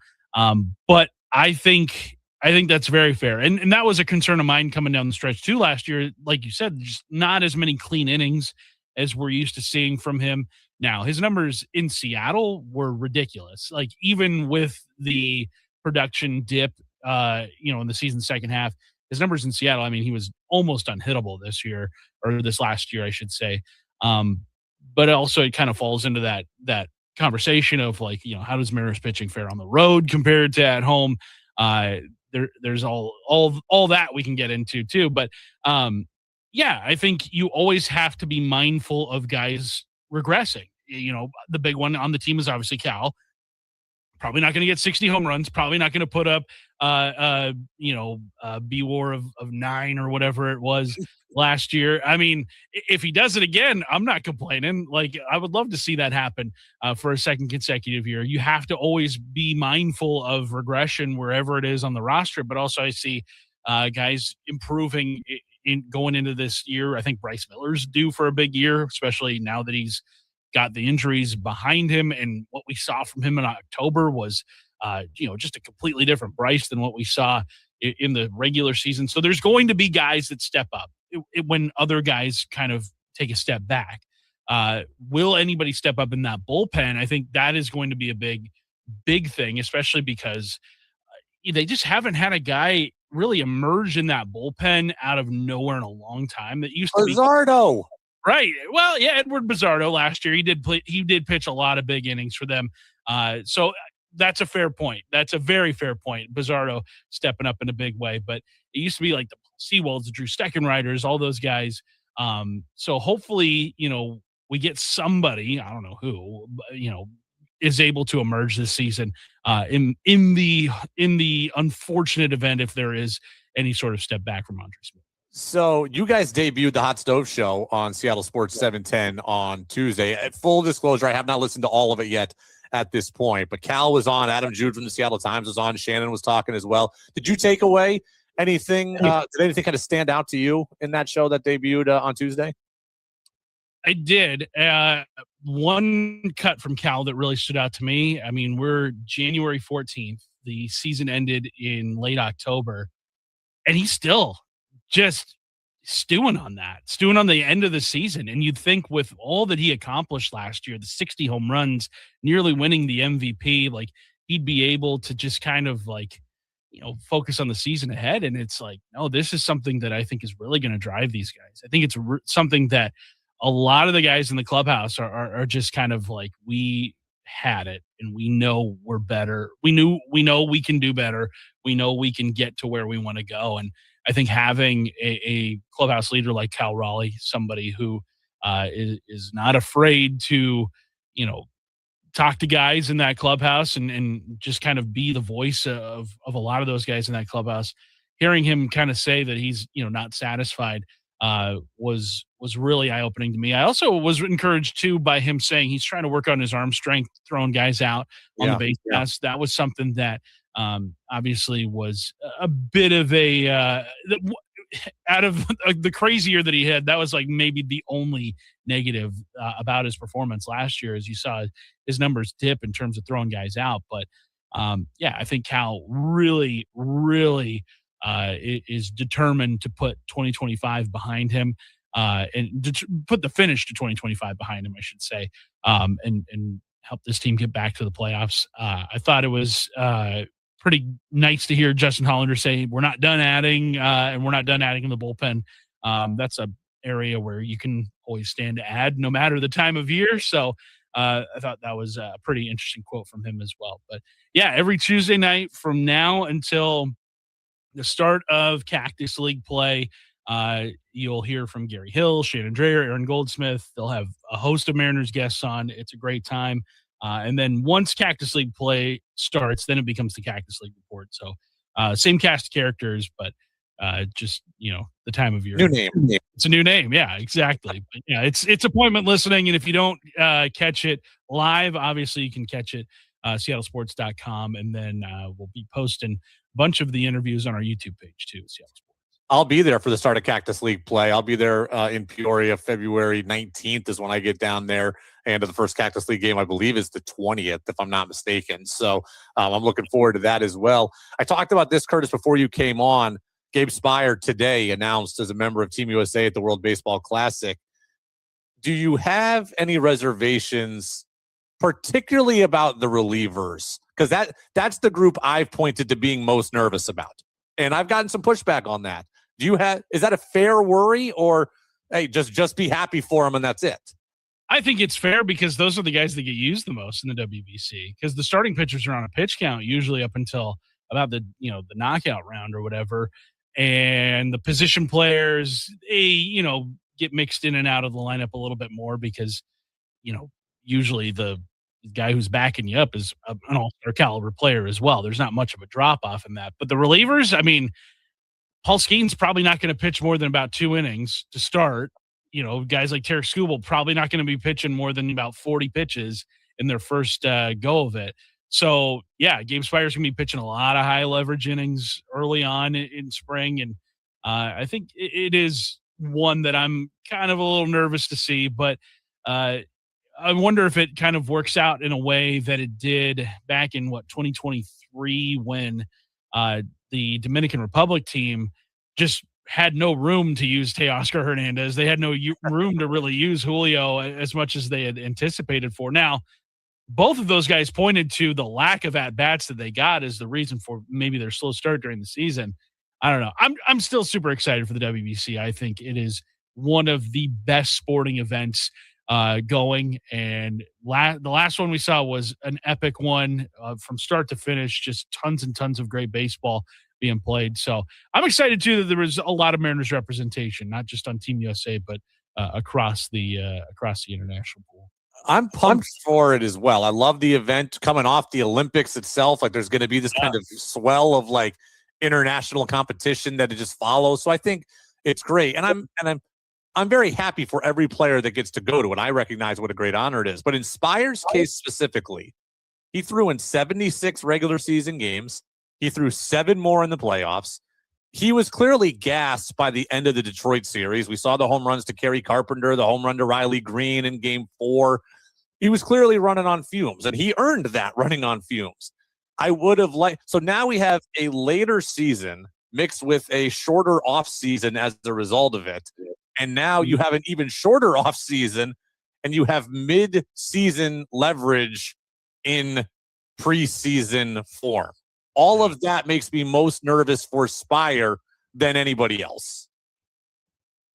But I think that's very fair. And that was a concern of mine coming down the stretch too last year. Like you said, just not as many clean innings as we're used to seeing from him. Now, his numbers in Seattle were ridiculous. Like even with the production dip, in the season's second half, his numbers in Seattle, I mean, he was almost unhittable this year, or this last year, I should say. But also it kind of falls into that conversation of like, how does Mariners pitching fare on the road compared to at home? There's all that we can get into too. But I think you always have to be mindful of guys regressing. The big one on the team is obviously Cal. Probably not going to get 60 home runs. Probably not going to put up, B-WAR of 9 or whatever it was last year. I mean, if he does it again, I'm not complaining. Like, I would love to see that happen for a second consecutive year. You have to always be mindful of regression wherever it is on the roster, but also I see guys improving in going into this year. I think Bryce Miller's due for a big year, especially now that he's got the injuries behind him. And what we saw from him in October was, just a completely different Bryce than what we saw in the regular season. So there's going to be guys that step up when other guys kind of take a step back. Will anybody step up in that bullpen? I think that is going to be a big thing, especially because they just haven't had a guy really emerge in that bullpen out of nowhere in a long time. That used to be Luzardo. Right. Well, yeah, Edward Bizzardo last year, he did pitch a lot of big innings for them. So that's a fair point. That's a very fair point. Bizzardo stepping up in a big way, but it used to be like the Seawolds, the Drew Steckenriders, all those guys. So hopefully, we get somebody, I don't know who, is able to emerge this season in the unfortunate event if there is any sort of step back from Andre Smith. So you guys debuted the Hot Stove Show on Seattle Sports 710 on Tuesday. At full disclosure, I have not listened to all of it yet at this point, but Cal was on, Adam Jude from the Seattle Times was on, Shannon was talking as well. Did you take away anything? Did anything kind of stand out to you in that show that debuted on Tuesday? I did. One cut from Cal that really stood out to me. I mean, we're January 14th. The season ended in late October, and he's still just stewing on the end of the season. And you'd think with all that he accomplished last year, the 60 home runs, nearly winning the MVP, like he'd be able to just kind of like, focus on the season ahead. And it's like, no, this is something that I think is really going to drive these guys. I think it's something that a lot of the guys in the clubhouse are just kind of like, we had it and we know we're better. We know we can do better. We know we can get to where we want to go. And I think having a clubhouse leader like Cal Raleigh, somebody who is not afraid to, talk to guys in that clubhouse and just kind of be the voice of a lot of those guys in that clubhouse, hearing him kind of say that he's, not satisfied was really eye-opening to me. I also was encouraged too by him saying he's trying to work on his arm strength, throwing guys out on the base pass. That was something that obviously was a bit of a out of the crazy year that he had. That was like maybe the only negative about his performance last year, as you saw his numbers dip in terms of throwing guys out. But I think Cal really, really is determined to put 2025 behind him and put the finish to 2025 behind him, I should say, and help this team get back to the playoffs. I thought it was pretty nice to hear Justin Hollander say we're not done adding and we're not done adding in the bullpen. That's a area where you can always stand to add no matter the time of year. So I thought that was a pretty interesting quote from him as well. But yeah, every Tuesday night from now until the start of Cactus League play, you'll hear from Gary Hill, Shannon Dreyer, Aaron Goldsmith. They'll have a host of Mariners guests on. It's a great time. And then once Cactus League play starts, then it becomes the Cactus League Report. So same cast of characters, but just, the time of year. New name. It's a new name. Yeah, exactly. But yeah, it's appointment listening. And if you don't catch it live, obviously you can catch it seattlesports.com. And then we'll be posting a bunch of the interviews on our YouTube page too, Seattle Sports. I'll be there for the start of Cactus League play. I'll be there in Peoria. February 19th is when I get down there. And the first Cactus League game, I believe, is the 20th, if I'm not mistaken. So I'm looking forward to that as well. I talked about this, Curtis, before you came on. Gabe Spire today announcannounced as a member of Team USA at the World Baseball Classic. Do you have any reservations, particularly about the relievers? Because that's the group I've pointed to being most nervous about. And I've gotten some pushback on that. Is that a fair worry, or hey, just be happy for them and that's it? I think it's fair because those are the guys that get used the most in the WBC, because the starting pitchers are on a pitch count usually up until about the knockout round or whatever. And the position players, they, get mixed in and out of the lineup a little bit more because, usually the guy who's backing you up is an all-star caliber player as well. There's not much of a drop off in that, but the relievers, I mean, Paul Skeen's probably not going to pitch more than about 2 innings to start. Guys like Tarek Skubal probably not going to be pitching more than about 40 pitches in their first go of it. So, yeah, Gabe Spider's going to be pitching a lot of high leverage innings early on in spring. And I think it is one that I'm kind of a little nervous to see. But I wonder if it kind of works out in a way that it did back in, 2023 when the Dominican Republic team just had no room to use Teoscar Hernandez. They had no room to really use Julio as much as they had anticipated for. Now, both of those guys pointed to the lack of at-bats that they got as the reason for maybe their slow start during the season. I don't know. I'm still super excited for the WBC. I think it is one of the best sporting events going. And the last one we saw was an epic one from start to finish, just tons and tons of great baseball being played. So I'm excited too that there was a lot of Mariners representation, not just on Team USA, but across the international pool. I'm pumped for it as well. I love the event coming off the Olympics itself. Like there's going to be this kind of swell of like international competition that it just follows. So I think it's great. And I'm very happy for every player that gets to go to it. I recognize what a great honor it is. But in Spire's case specifically, he threw in 76 regular season games. He threw 7 more in the playoffs. He was clearly gassed by the end of the Detroit series. We saw the home runs to Kerry Carpenter, the home run to Riley Green in Game 4. He was clearly running on fumes, and he earned that running on fumes. I would have liked – so now we have a later season mixed with a shorter offseason as the result of it. And now you have an even shorter offseason, and you have mid-season leverage in preseason form. All of that makes me most nervous for Spire than anybody else.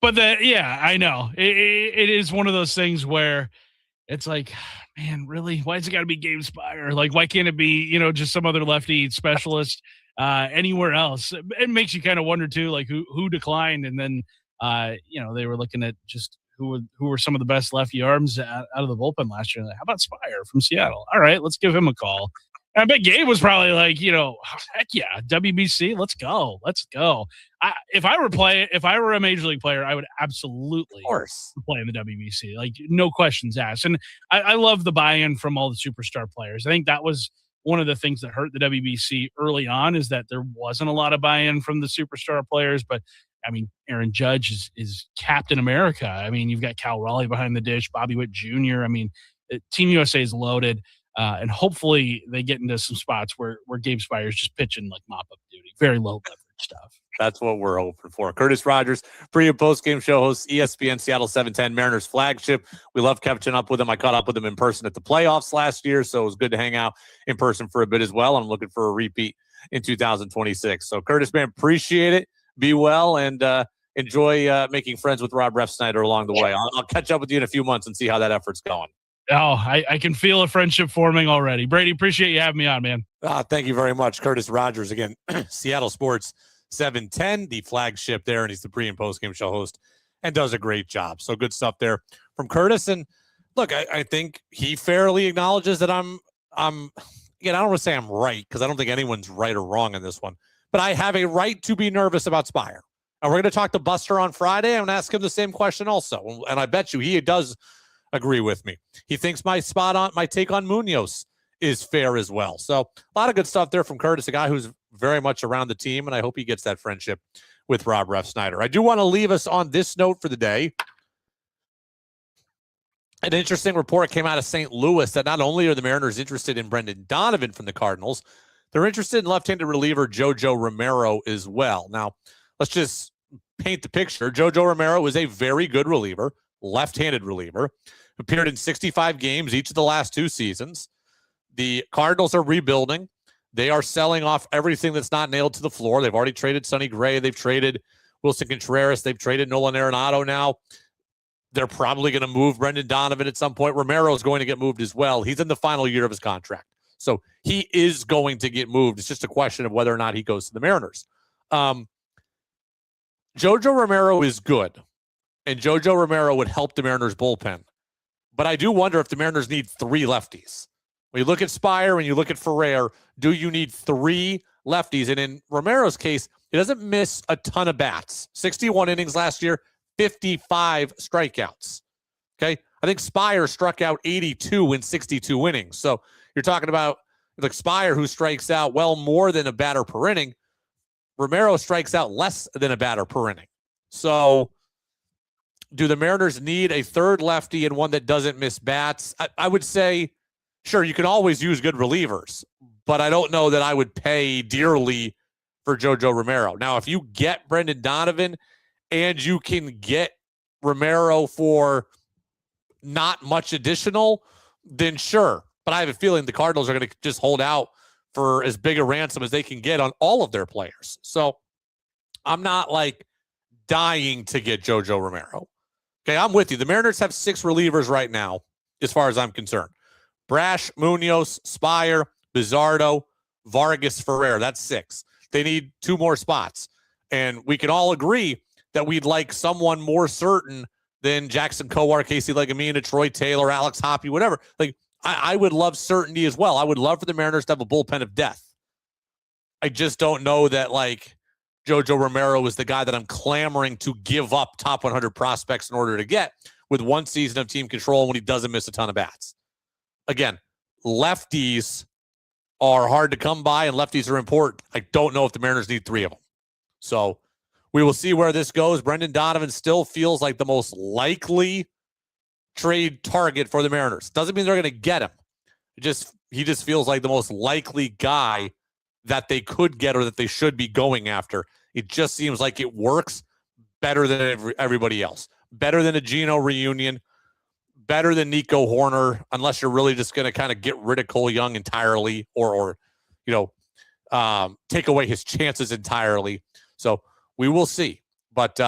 But I know. It is one of those things where it's like, man, really? Why has it got to be Gabe Spire? Like, why can't it be, just some other lefty specialist anywhere else? It makes you kind of wonder, too, like who declined. And then, they were looking at just who were some of the best lefty arms out of the bullpen last year. Like, how about Spire from Seattle? All right, let's give him a call. I bet Gabe was probably like, heck yeah, WBC, let's go. If I were a major league player, I would absolutely play in the WBC, like no questions asked. And I love the buy-in from all the superstar players. I think that was one of the things that hurt the WBC early on is that there wasn't a lot of buy-in from the superstar players. But I mean, Aaron Judge is Captain America. I mean, you've got Cal Raleigh behind the dish, Bobby Witt Jr. I mean, Team USA is loaded. And hopefully they get into some spots where Gabe Spire is just pitching like mop-up duty. Very low leverage stuff. That's what we're hoping for. Curtis Rogers, pre- and post-game show host, ESPN Seattle 710 Mariners flagship. We love catching up with him. I caught up with him in person at the playoffs last year, so it was good to hang out in person for a bit as well. I'm looking for a repeat in 2026. So, Curtis, man, appreciate it. Be well, and enjoy making friends with Rob Refsnyder along the way. I'll catch up with you in a few months and see how that effort's going. Oh, I can feel a friendship forming already. Brady, appreciate you having me on, man. Thank you very much. Curtis Rogers, again, Seattle Sports 710, the flagship there, and he's the pre- and post-game show host and does a great job. So good stuff there from Curtis. And look, I think he fairly acknowledges that I'm again, I don't want to say I'm right because I don't think anyone's right or wrong in this one, but I have a right to be nervous about Spire. And we're going to talk to Buster on Friday. I'm going to ask him the same question also. And I bet you he does agree with me. He thinks my take on Munoz is fair as well. So a lot of good stuff there from Curtis, a guy who's very much around the team, and I hope he gets that friendship with Rob Refsnyder. I do want to leave us on this note for the day. An interesting report came out of St. Louis that not only are the Mariners interested in Brendan Donovan from the Cardinals, they're interested in left-handed reliever JoJo Romero as well. Now, let's just paint the picture. JoJo Romero is a very good reliever, left-handed reliever, appeared in 65 games each of the last 2 seasons. The Cardinals are rebuilding. They are selling off everything that's not nailed to the floor. They've already traded Sonny Gray. They've traded Wilson Contreras. They've traded Nolan Arenado now. They're probably going to move Brendan Donovan at some point. Romero is going to get moved as well. He's in the final year of his contract. So he is going to get moved. It's just a question of whether or not he goes to the Mariners. JoJo Romero is good, and JoJo Romero would help the Mariners bullpen. But I do wonder if the Mariners need 3 lefties. When you look at Spire and you look at Ferrer, do you need 3 lefties. And in Romero's case, he doesn't miss a ton of bats. 61 innings last year, 55 strikeouts. Okay. I think Spire struck out 82 in 62 innings. So you're talking about like Spire, who strikes out well more than a batter per inning. Romero strikes out less than a batter per inning. So do the Mariners need a third lefty and one that doesn't miss bats? I would say, sure, you can always use good relievers, but I don't know that I would pay dearly for JoJo Romero. Now, if you get Brendan Donovan and you can get Romero for not much additional, then sure. But I have a feeling the Cardinals are going to just hold out for as big a ransom as they can get on all of their players. So I'm not like dying to get JoJo Romero. Okay, I'm with you. The Mariners have 6 relievers right now, as far as I'm concerned. Brash, Munoz, Spire, Bizzardo, Vargas, Ferrer. That's 6. They need 2 more spots. And we can all agree that we'd like someone more certain than Jackson Kowar, Casey Legamina, Troy Taylor, Alex Hoppe, whatever. Like, I would love certainty as well. I would love for the Mariners to have a bullpen of death. I just don't know that, like, JoJo Romero is the guy that I'm clamoring to give up top 100 prospects in order to get with one season of team control when he doesn't miss a ton of bats. Again, lefties are hard to come by and lefties are important. I don't know if the Mariners need 3 of them. So we will see where this goes. Brendan Donovan still feels like the most likely trade target for the Mariners. Doesn't mean they're going to get him. He just feels like the most likely guy that they could get or that they should be going after. It just seems like it works better than everybody else. Better than a Geno reunion. Better than Nico Horner, unless you're really just going to kind of get rid of Cole Young entirely or take away his chances entirely. So we will see. But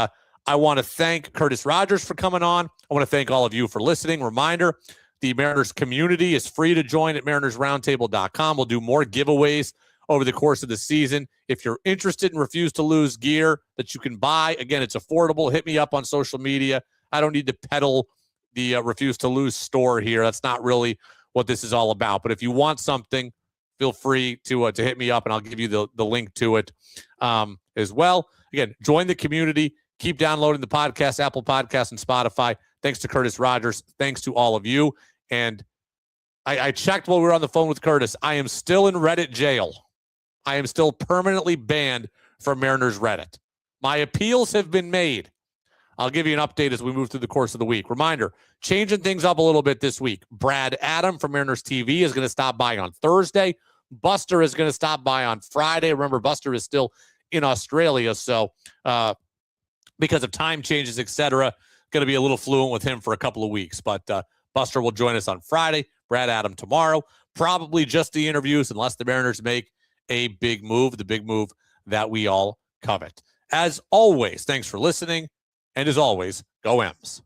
I want to thank Curtis Rogers for coming on. I want to thank all of you for listening. Reminder, the Mariners community is free to join at marinersroundtable.com. We'll do more giveaways over the course of the season. If you're interested in Refuse to Lose gear that you can buy, again, it's affordable. Hit me up on social media. I don't need to peddle the Refuse to Lose store here. That's not really what this is all about. But if you want something, feel free to hit me up, and I'll give you the link to it as well. Again, join the community. Keep downloading the podcast, Apple Podcasts, and Spotify. Thanks to Curtis Rogers. Thanks to all of you. And I checked while we were on the phone with Curtis. I am still in Reddit jail. I am still permanently banned from Mariners Reddit. My appeals have been made. I'll give you an update as we move through the course of the week. Reminder, changing things up a little bit this week. Brad Adam from Mariners TV is going to stop by on Thursday. Buster is going to stop by on Friday. Remember, Buster is still in Australia, so because of time changes, etc., going to be a little fluent with him for a couple of weeks. But Buster will join us on Friday. Brad Adam tomorrow. Probably just the interviews unless the Mariners make a big move, the big move that we all covet. As always, thanks for listening. And as always, go M's.